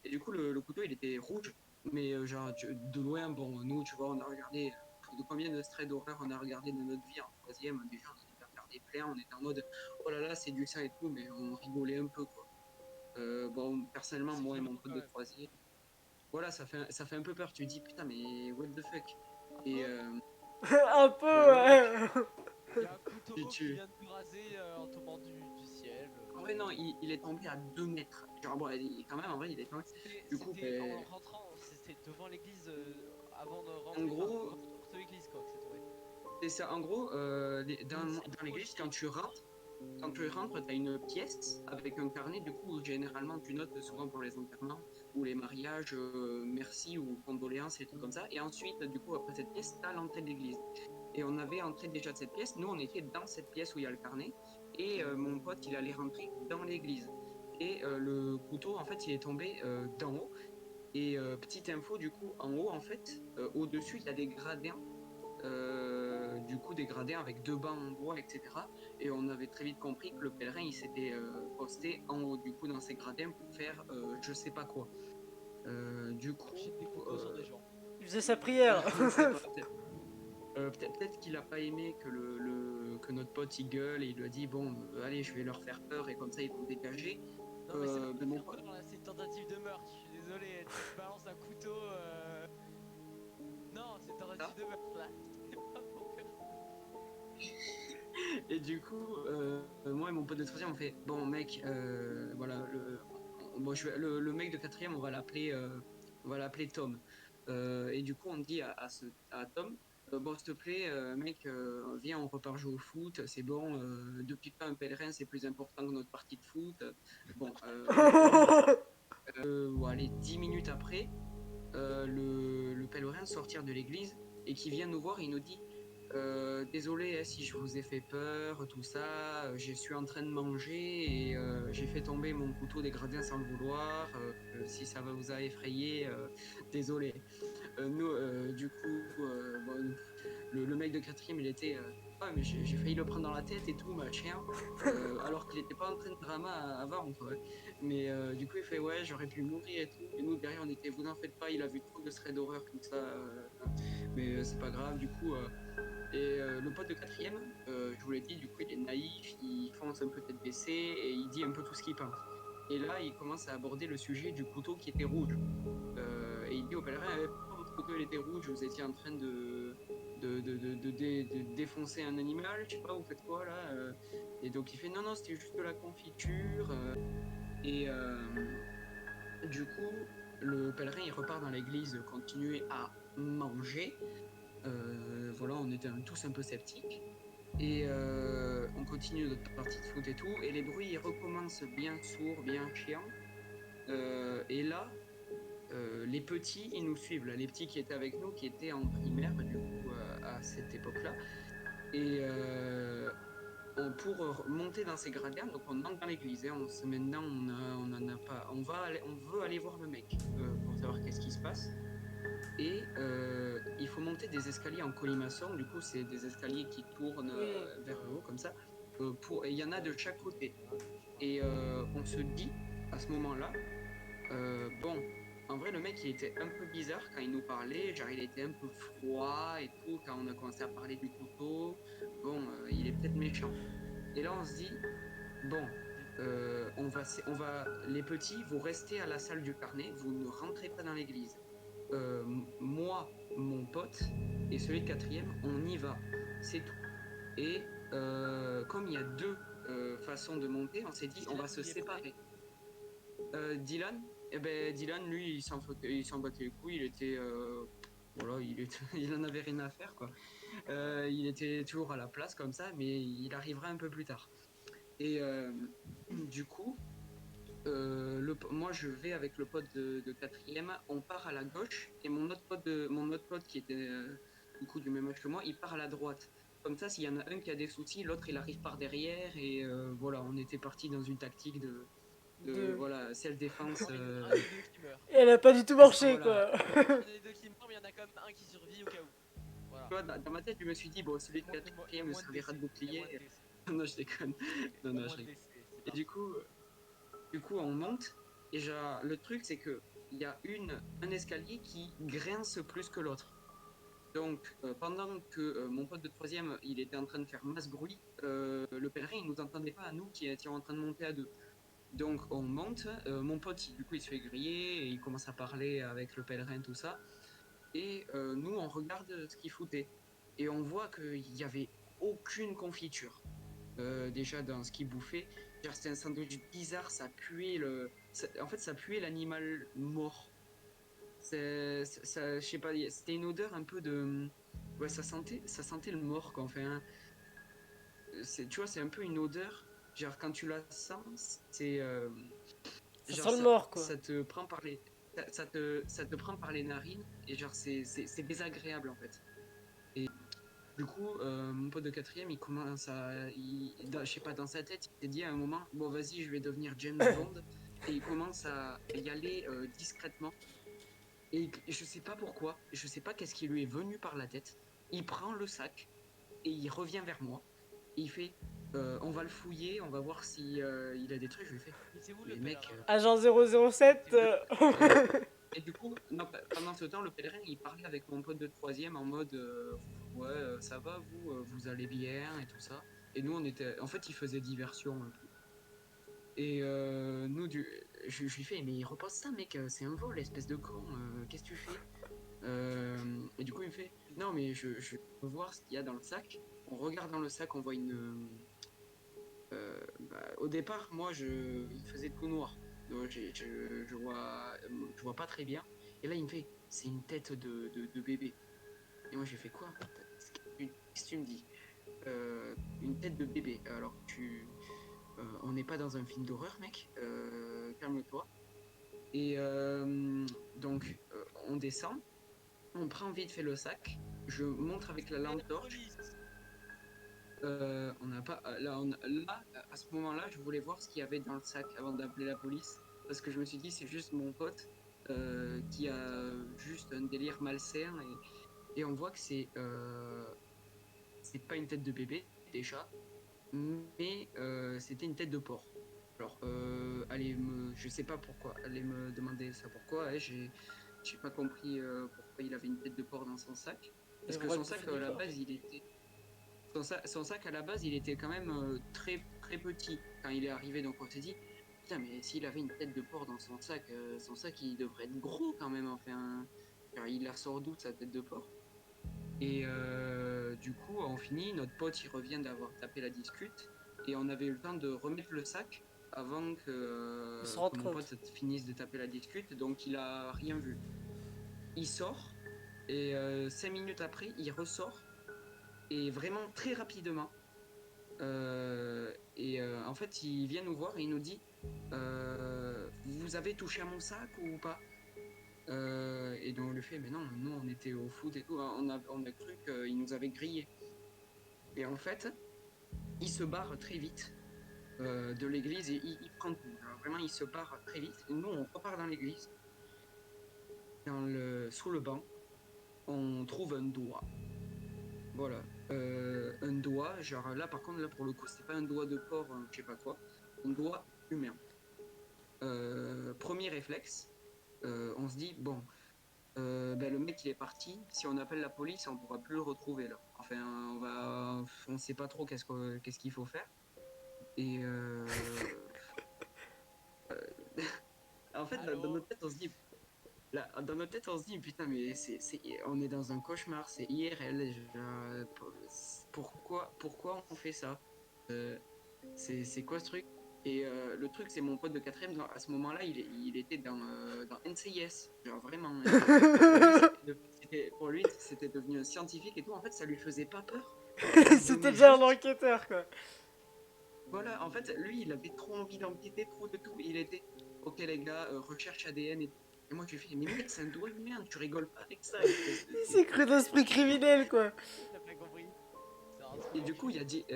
Et du coup, le couteau, il était rouge. Mais genre, de loin, bon, nous, tu vois, on a regardé de combien de traits d'horreur on a regardé de notre vie en troisième. Déjà, on en avait regardé plein. On était en mode, oh là là, c'est du sang et tout, mais on rigolait un peu, quoi. Bon, personnellement, C'est moi et violent mon pote quand de même. troisième, voilà, ça fait un peu peur. Tu te dis, putain, mais what the fuck? Et Un peu, ben ouais, ouais. Il y a un couteau qui tu, vient de nous raser en tombant du ciel. en vrai, non, il est tombé à 2 mètres. Genre, bon, quand même, en vrai, il est tombé. Du coup, C'était en ben, rentrant, c'était devant l'église, avant de en rentrer, enfin gros, devant la porte de l'église quoi que c'est tombé. c'est ça. En gros, Et dans ça a l'église, projeté. quand tu rentres, tu as une pièce avec un carnet, du coup, où généralement, tu notes Ouais. souvent pour les enterrements ou les mariages, merci ou condoléances et des trucs comme ça. Et ensuite, du coup, après cette pièce, tu as l'entrée de l'église. Et on avait entré déjà de cette pièce. Nous, on était dans cette pièce où il y a le carnet. Et mon pote, il allait rentrer dans l'église. Et le couteau, en fait, il est tombé d'en haut. Et petite info, du coup, en haut, en fait, au-dessus, il y a des gradins. Du coup, des gradins avec 2 bancs en bois, etc. Et on avait très vite compris que le pèlerin, il s'était posté en haut, du coup, dans ces gradins pour faire je sais pas quoi. Du Cracher des coup, couteaux sur des gens. Il faisait sa prière. on sait pas, peut-être qu'il a pas aimé que notre pote il gueule et il lui a dit bon, allez, je vais leur faire peur et comme ça ils vont dégager. Non mais c'est pas Mais de mon faire pote, peur là, c'est une tentative de meurtre, je suis deux meufs là, c'est pas mon père. Et du coup, moi et mon pote de troisième, on fait bon mec, voilà, le mec de quatrième, on va l'appeler Tom. Et du coup, on dit à Tom, bon s'il te plaît, mec, viens, on repart jouer au foot. C'est bon, depuis pas un pèlerin, c'est plus important que notre partie de foot. Bon, allez, 10 minutes après, le pèlerin sortir de l'église et qui vient nous voir, il nous dit désolé si je vous ai fait peur, tout ça, je suis en train de manger et j'ai fait tomber mon couteau des gradins sans le vouloir, si ça vous a effrayé, désolé. Du coup, bon, le mec de quatrième, il était ouais, mais j'ai failli le prendre dans la tête et tout, machin, alors qu'il était pas en train de drama avant, quoi. Mais du coup, il fait ouais, j'aurais pu mourir et tout. Et nous, derrière, on était, vous n'en faites pas, il a vu trop de threads d'horreur, tout ça, mais c'est pas grave, du coup. Le pote de quatrième, je vous l'ai dit, du coup, il est naïf, il fonce un peu tête baissée et il dit un peu tout ce qu'il pense. Et là, il commence à aborder le sujet du couteau qui était rouge. Et il dit au pèlerin, pourquoi votre couteau il était rouge, vous étiez en train de défoncer un animal, je sais pas, vous faites quoi là Et donc il fait, non, non, c'était juste de la confiture. Et du coup, le pèlerin, il repart dans l'église, continuer à manger. Voilà, on était tous un peu sceptiques. Et on continue notre partie de foot et tout. Et les bruits, ils recommencent bien sourds, bien chiants. Et là, les petits, ils nous suivent. Là, les petits qui étaient avec nous, qui étaient en primaire, du coup, à cette époque-là. Et pour monter dans ces gradins, donc on entre dans l'église. Hein, maintenant, on en a pas. On veut aller voir le mec pour savoir qu'est-ce qui se passe. Et il faut monter des escaliers en colimaçon. Du coup, c'est des escaliers qui tournent vers le haut comme ça. Et il y en a de chaque côté. Et on se dit à ce moment-là, bon, en vrai, le mec il était un peu bizarre quand il nous parlait. Genre, il était un peu froid et tout. Quand on a commencé à parler du couteau, bon, il est peut-être méchant. Et là, on se dit, bon, les petits, vous restez à la salle du carnet, vous ne rentrez pas dans l'église. Moi, mon pote et celui de quatrième, on y va, c'est tout. Et comme il y a deux façons de monter, on s'est dit on va se séparer. Dylan, Dylan, lui, il s'en battait les couilles, il était voilà, il en avait rien à faire quoi. Il était toujours à la place comme ça, mais il arrivera un peu plus tard. Et du coup, moi je vais avec le pote de quatrième, on part à la gauche et mon autre pote qui était du coup du même âge que moi, il part à la droite. Comme ça, s'il y en a un qui a des soucis, l'autre il arrive par derrière et voilà, on était parti dans une tactique de voilà, self-défense. Il y en a un des deux qui meurt. Et elle a pas du tout marché, voilà. quoi. Il y en a des deux qui meurent, mais il y en a quand même un qui survit au cas où. Voilà. Tu vois, dans ma tête, je me suis dit, bon, celui de quatrième me servira de bouclier. Non, je déconne. Non, je déconne. Et du coup, on monte. Et genre, le truc, c'est que il y a un escalier qui grince plus que l'autre. Donc, pendant que mon pote de troisième, il était en train de faire masse bruit, le pèlerin, il nous entendait pas à nous qui étions en train de monter à deux. Donc, on monte. Mon pote, du coup, il se fait griller et il commence à parler avec le pèlerin, tout ça. Et nous, on regarde ce qu'il foutait. Et on voit qu'il n'y avait aucune confiture. Déjà, dans ce qu'il bouffait. Genre, c'était un sandwich bizarre, ça puait ça puait l'animal mort. Je sais pas, c'était une odeur un peu de... Ouais, ça sentait le mort, quoi. Enfin, tu vois, c'est un peu une odeur. Genre, quand tu la sens, c'est... Ça genre, sent le mort, quoi. ça te prend par les... Ça te prend par les narines et genre c'est désagréable en fait. Et du coup, mon pote de quatrième, il commence je sais pas, dans sa tête, il s'est dit à un moment, bon vas-y, je vais devenir James Bond, et il commence à y aller discrètement. Et je sais pas pourquoi, je sais pas qu'est-ce qui lui est venu par la tête. Il prend le sac et il revient vers moi. Et il fait, on va le fouiller, on va voir si il a des trucs. Je lui fais, Mais c'est où mais le mec, pèlerin? Agent 007. Et du coup, non, pendant ce temps, le pèlerin, il parlait avec mon pote de troisième en mode ouais, ça va, vous allez bien et tout ça. Et nous, en fait, il faisait diversion un peu. Et je lui fais, mais repose ça, mec, c'est un vol, espèce de con, qu'est-ce que tu fais? Et du coup, il me fait, non, mais je veux voir ce qu'il y a dans le sac. On regarde dans le sac, on voit au départ, moi, il faisait tout noir. Donc, je vois pas très bien. Et là, il me fait, c'est une tête de bébé. Et moi, j'ai fait quoi? Qu'est-ce que tu me dis? Une tête de bébé. Alors, on n'est pas dans un film d'horreur, mec. Calme-toi. Et on descend. On prend vite fait le sac. Je montre avec la lampe torche. On n'a pas. Là, à ce moment-là, je voulais voir ce qu'il y avait dans le sac avant d'appeler la police. Parce que je me suis dit, c'est juste mon pote qui a juste un délire malsain. Et on voit que c'est pas une tête de bébé, déjà. Mais c'était une tête de porc. Alors, je sais pas pourquoi. Allez me demander ça pourquoi. J'ai pas compris pourquoi il avait une tête de porc dans son sac. Parce Et que vous son sac, bouffez du à la porc. base, son sac à la base, il était quand même très très petit quand il est arrivé. Donc on s'est dit, putain, mais s'il avait une tête de porc dans son sac, il devrait être gros quand même. Enfin, il la ressort d'où sa tête de porc? Et du coup, on finit. Notre pote, il revient d'avoir tapé la discute. Et on avait eu le temps de remettre le sac avant On se que rend mon pote compte. finisse de taper la discute. Donc il a rien vu. Il sort. Et 5 minutes après, il ressort. Et vraiment très rapidement. En fait, il vient nous voir et il nous dit vous avez touché à mon sac ou pas? Et donc on lui fait mais non, nous on était au foot et tout, on a cru qu'il nous avait grillé. Et en fait, il se barre très vite de l'église et il prend tout. Alors, vraiment, il se barre très vite. Et nous, on repart dans l'église. Sous le banc, on trouve un doigt. Voilà. Un doigt, genre là, par contre, là pour le coup, c'était pas un doigt de porc, je sais pas quoi. Un doigt humain. Premier réflexe, on se dit, bon, le mec il est parti. Si on appelle la police, on pourra plus le retrouver là. Enfin, on sait pas trop qu'est-ce qu'il faut faire. Et en fait, Allô? dans notre tête, on se dit, dans notre tête, on se dit, putain, mais on est dans un cauchemar, c'est IRL. Pourquoi on fait ça? Euh, c'est quoi ce truc? Et le truc, c'est mon pote de quatrième. À ce moment-là, il était dans NCIS. Genre vraiment. Pour lui, c'était devenu un scientifique et tout. En fait, ça lui faisait pas peur. Ça lui C'était donnait déjà un juste. enquêteur, quoi. Voilà, en fait, lui, il avait trop envie d'enquêter, trop de tout. Il était, ok les gars, recherche ADN et tout. Et moi, je lui fais, mais mec, c'est un doigt humain, tu rigoles pas avec ça. Il s'est cru d'esprit criminel, quoi. T'as pas compris. C'est un truc Et du coup, d'enculé.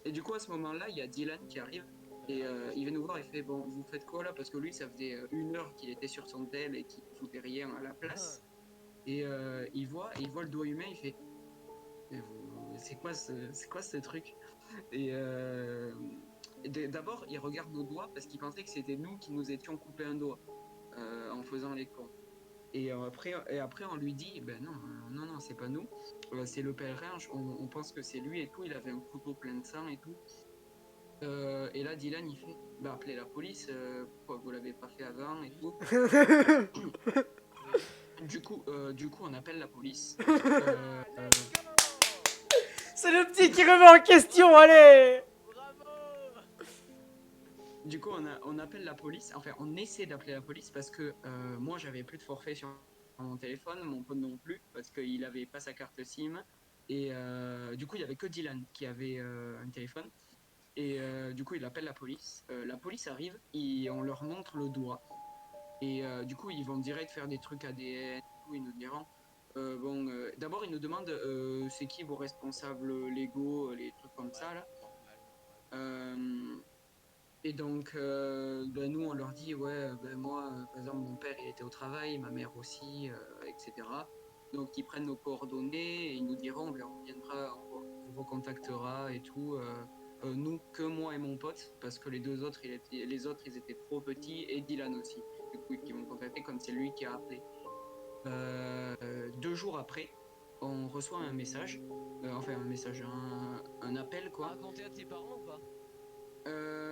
et du coup, à ce moment-là, il y a Dylan qui arrive et il vient nous voir et fait, bon, vous faites quoi là? Parce que lui, ça faisait 1 heure qu'il était sur son tel et qu'il foutait rien à la place. Et il voit le doigt humain, il fait, mais c'est quoi ce truc? Et d'abord, il regarde nos doigts parce qu'il pensait que c'était nous qui nous étions coupé un doigt en faisant les cons. Et après, on lui dit, ben non, non, c'est pas nous, c'est le pèlerin. On pense que c'est lui et tout. Il avait un couteau plein de sang et tout. Et là, Dylan, il fait, bah appelez la police. Pourquoi vous l'avez pas fait avant et tout. Du coup, on appelle la police. Euh, euh, C'est le petit qui remet en question, allez. Bravo! Du coup, on appelle la police. Enfin, on essaie d'appeler la police parce que moi, j'avais plus de forfait sur mon téléphone, mon pote non plus, parce qu'il avait pas sa carte SIM. Et du coup, il y avait que Dylan qui avait un téléphone. Et du coup, il appelle la police. La police arrive et on leur montre le doigt. Et du coup, ils vont direct faire des trucs ADN. Tout, ils nous diront. D'abord, ils nous demandent c'est qui vos responsables légaux, les trucs comme ça là. Normal. Euh, et donc, nous, on leur dit, ouais, moi, par exemple, mon père, il était au travail, ma mère aussi, etc. Donc, ils prennent nos coordonnées et ils nous diront, on reviendra, on vous recontactera et tout. Nous, que moi et mon pote, parce que les autres, ils étaient trop petits, et Dylan aussi. Du coup, ils vont contacter comme c'est lui qui a appelé. 2 jours après, on reçoit un message, un appel, quoi. Raconter à tes parents ou pas?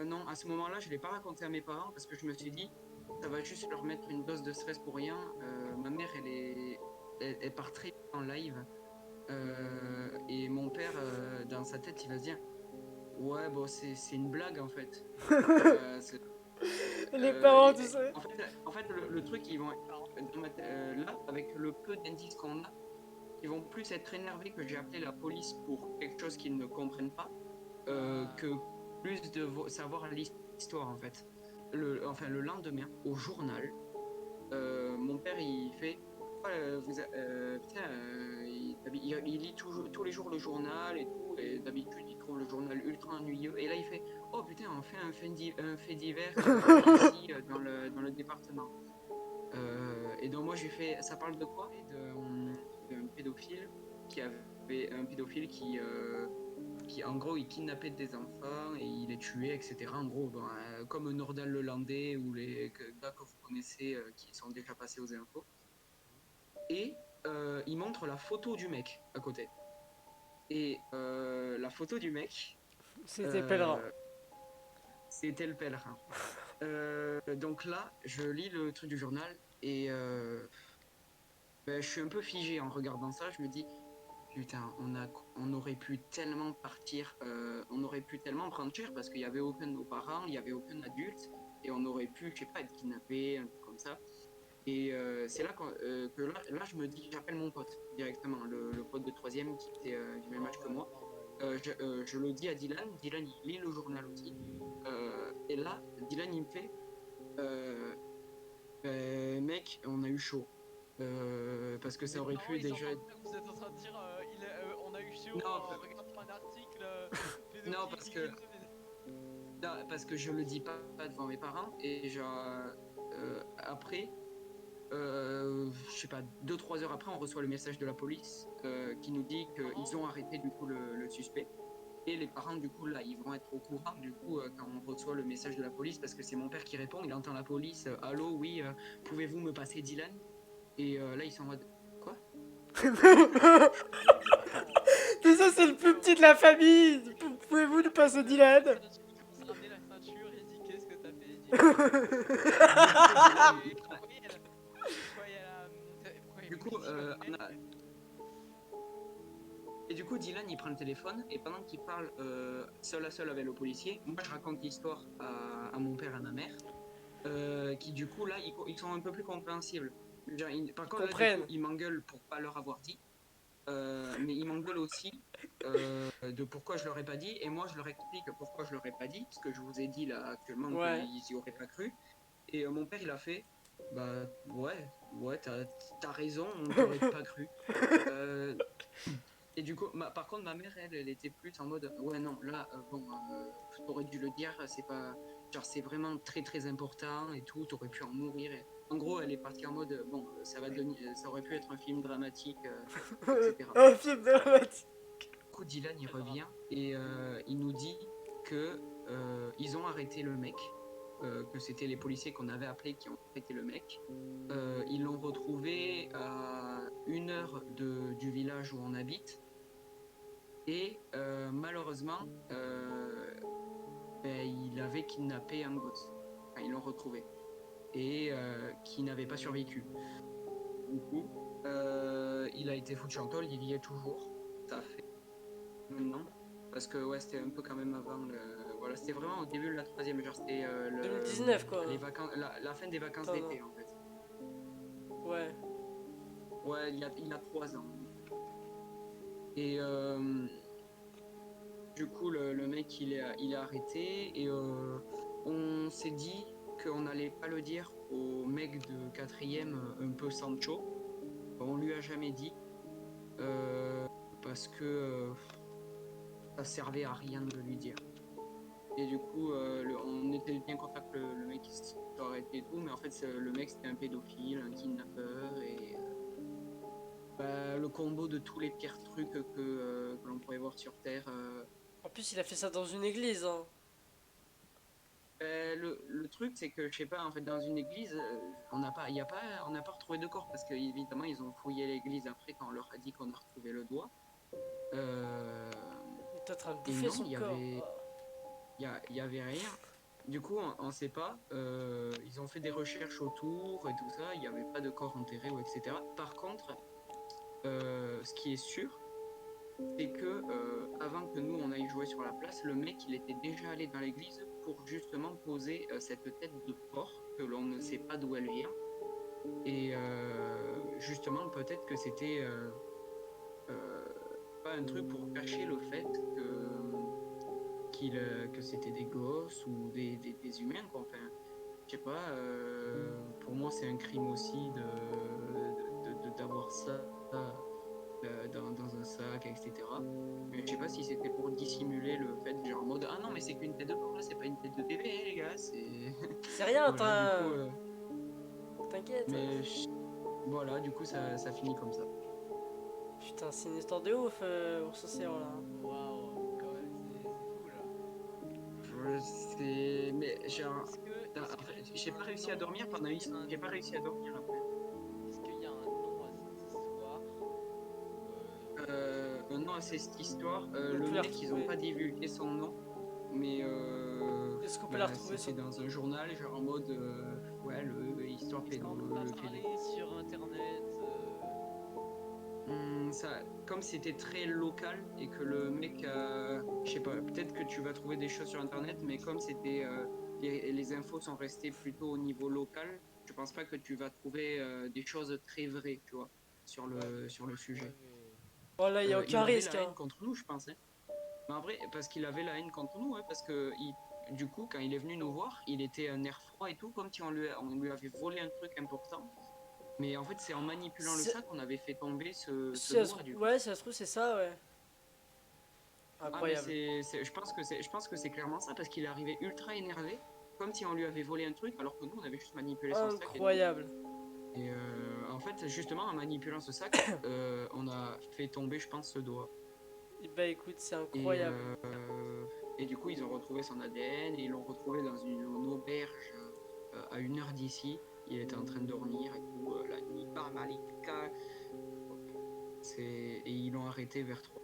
Non, à ce moment-là, je ne l'ai pas raconté à mes parents parce que je me suis dit, ça va juste leur mettre une dose de stress pour rien. Ma mère, elle part très vite en live. Et mon père, dans sa tête, il va se dire, ouais, bon, c'est une blague en fait. C'est- Les parents, et- tout ça. en fait, le truc, ils vont, là, avec le peu d'indices qu'on a, ils vont plus être énervés que j'ai appelé la police pour quelque chose qu'ils ne comprennent pas, que plus de savoir l'histoire en fait. Le lendemain, au journal, mon père il fait putain, il lit tous les jours le journal et tout, et d'habitude il trouve le journal ultra ennuyeux, et là il fait oh putain, on fait un fait divers ici dans le département. Et donc moi j'ai fait, ça parle de quoi? D'un pédophile un pédophile qui en gros il kidnappait des enfants et il les tuait, etc. En gros, bon, comme Nordal Lelandais ou les gars que vous connaissez qui sont déjà passés aux infos. Et il montre la photo du mec à côté. Et la photo du mec, C'était pèlerin. c'était le pèlerin. Donc là, je lis le truc du journal et ben, je suis un peu figé en regardant ça. Je me dis, putain, on aurait pu tellement partir, on aurait pu tellement prendre cher parce qu'il n'y avait aucun de nos parents, il n'y avait aucun adulte, et on aurait pu, je sais pas, être kidnappé, un truc comme ça. Et c'est là que là, je me dis, j'appelle mon pote directement, le pote de troisième qui était du même âge que moi. Je le dis à Dylan, Dylan il lit le journal aussi. Et là, Dylan il me fait, mec, on a eu chaud. Parce que ça aurait pu déjà être... Vous êtes en train de dire, on a eu chaud Non, en regardant un article non, pédophile parce qui que kidnappe des- non, parce que je le dis pas devant mes parents, et genre après, je sais pas, 2-3 heures après, on reçoit le message de la police qui nous dit qu'ils ont arrêté du coup le suspect. Et les parents, du coup, là, ils vont être au courant, du coup, quand on reçoit le message de la police, parce que c'est mon père qui répond, il entend la police, allô, oui, pouvez-vous me passer Dylan? Et là, ils sont en mode, quoi? Mais ça, c'est le plus petit de la famille. Pouvez-vous nous passer Dylan? Il commence à ramener la ceinture, il dit qu'est-ce que t'as fait? Il dit Du coup, et du coup, Dylan, il prend le téléphone, et pendant qu'il parle seul à seul avec le policier, moi, je raconte l'histoire à mon père et à ma mère, qui, du coup, là, ils sont un peu plus compréhensibles. Genre, par contre, là, du coup, ils m'engueulent pour pas leur avoir dit, mais ils m'engueulent aussi de pourquoi je leur ai pas dit, et moi, je leur explique pourquoi je leur ai pas dit, parce que je vous ai dit, là, actuellement, qu'ils y auraient pas cru. Et mon père, il a fait, bah, ouais, t'as raison, on t'aurait pas cru. Et du coup, par contre, ma mère, elle était plus en mode, ouais, non, là, bon, t'aurais dû le dire, c'est pas, genre, c'est vraiment très, très important et tout, t'aurais pu en mourir. En gros, elle est partie en mode, bon, ça aurait pu être un film dramatique, etc. Un film dramatique. Du coup, Dylan, il revient et il nous dit que ils ont arrêté le mec, que c'était les policiers qu'on avait appelés qui ont arrêté le mec. Ils l'ont retrouvé à 1 heure du village où on habite. Et malheureusement, il avait kidnappé un gosse. Enfin, ils l'ont retrouvé. Et qui n'avait pas survécu. Du coup, il a été foutu en tôle, il y est toujours. Ça fait maintenant. Parce que ouais, c'était un peu quand même avant voilà, c'était vraiment au début de la troisième, genre c'était 2019 quoi. Les vacances, la fin des vacances d'été en fait. Ouais. Ouais, il y a 3 ans. Et du coup, le mec, il est arrêté, et on s'est dit qu'on n'allait pas le dire au mec de quatrième, un peu Sancho. On lui a jamais dit, parce que ça servait à rien de lui dire. Et du coup, on était bien content que le mec soit arrêté et tout, mais en fait, le mec, c'était un pédophile, un kidnappeur, et le combo de tous les pires trucs que l'on pourrait voir sur Terre. En plus, il a fait ça dans une église. Hein. Le truc, c'est que, je sais pas, en fait, dans une église, on n'a pas retrouvé de corps, parce qu'évidemment, ils ont fouillé l'église après quand on leur a dit qu'on a retrouvé le doigt. Il est en train de bouffer son corps. Il y avait rien. Du coup, on sait pas. Ils ont fait des recherches autour et tout ça. Il n'y avait pas de corps enterré, ou etc. Par contre, ce qui est sûr, c'est que avant que nous on aille jouer sur la place, le mec il était déjà allé dans l'église pour justement poser cette tête de porc que l'on ne sait pas d'où elle vient. Et justement, peut-être que c'était pas un truc pour cacher le fait que c'était des gosses ou des humains, quoi. Enfin, je sais pas, pour moi c'est un crime aussi d'avoir ça dans un sac, etc. Mais je sais pas si c'était pour dissimuler le fait, genre en mode ah non, mais c'est qu'une tête de porc là, c'est pas une tête de bébé, hein, les gars, c'est. C'est rien, Voilà, du coup, t'inquiète. mais voilà, du coup ça finit comme ça. Putain, c'est une histoire de ouf, Ours Océan là. Waouh, quand même, c'est fou là. Mais genre, Est-ce que. en fait, j'ai pas réussi à dormir pendant une. J'ai pas réussi à dormir après. Est-ce qu'il y a un nom à cette histoire Non, c'est cette histoire. On Le peut la mec, ils ont retrouver. pas divulgué son nom, mais Est-ce qu'on peut la retrouver c'était sur... dans un journal, genre en mode ouais, histoire Est-ce qu'on peut pas le parler sur internet ça, comme c'était très local et que le mec, je sais pas, peut-être que tu vas trouver des choses sur internet, mais comme c'était les infos sont restées plutôt au niveau local, je pense pas que tu vas trouver des choses très vraies, tu vois, sur le sujet. Oh là, il y a Il aucun avait risque, la haine hein. contre nous, je pense. Hein. Mais en vrai, parce qu'il avait la haine contre nous, hein, parce que du coup, quand il est venu nous voir, il était un air froid et tout, comme si on lui avait volé un truc important. Mais en fait, c'est en manipulant le C'est- sac qu'on avait fait tomber ce Si ça doigt, se... du coup. Ouais, si ça se trouve, c'est ça, ouais. Ah, mais Incroyable. je pense que c'est clairement ça, parce qu'il est arrivé ultra énervé, comme si on lui avait volé un truc, alors que nous, on avait juste manipulé son sac et tout. Incroyable. Et en fait, justement, en manipulant ce sac, on a fait tomber, je pense, ce doigt. Et bah écoute, c'est Et, incroyable. et du coup, ils ont retrouvé son ADN et ils l'ont retrouvé dans une auberge à 1 heure d'ici. Il était en train de dormir et tout, la nuit, bam, Malika. Et ils l'ont arrêté vers 3.